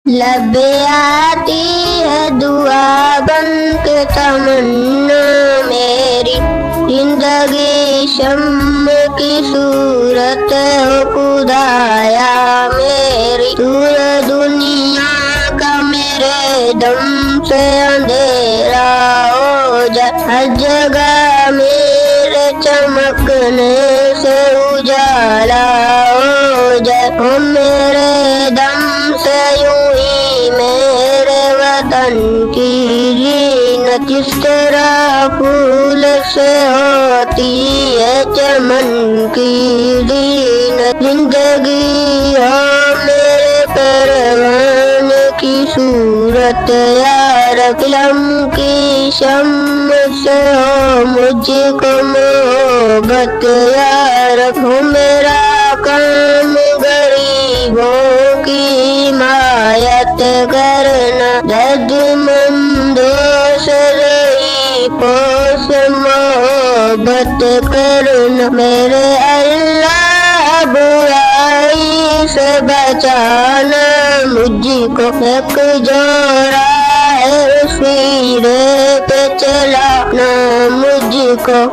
لب آتی ہے دعا بن کے تمنا میری، زندگی شمع کی صورت ہو خدایا میری، دور دنیا کا میرے دم سے اندھیرا ہو جائے، ہر جگہ میرے چمکنے سے اجالا ہو جائے، او میرے دم سے یوں ہی میرے وطن کی زینت جس طرح پھول سے ہوتی ہے چمن کی زینت، زندگی ہو میرے پروان کی صورت یار، قلم کی شمع سے ہو مجھ کو محبت یار، ہو میرا کام غریبوں کی حمایت کرنا، درد مندوں سے ضعیفوں سے محبت کرنا، میرے اللہ برائی سے بچانا مجھ کو، ایک جوڑا ہے سیرے پہ چلانا مجھ کو۔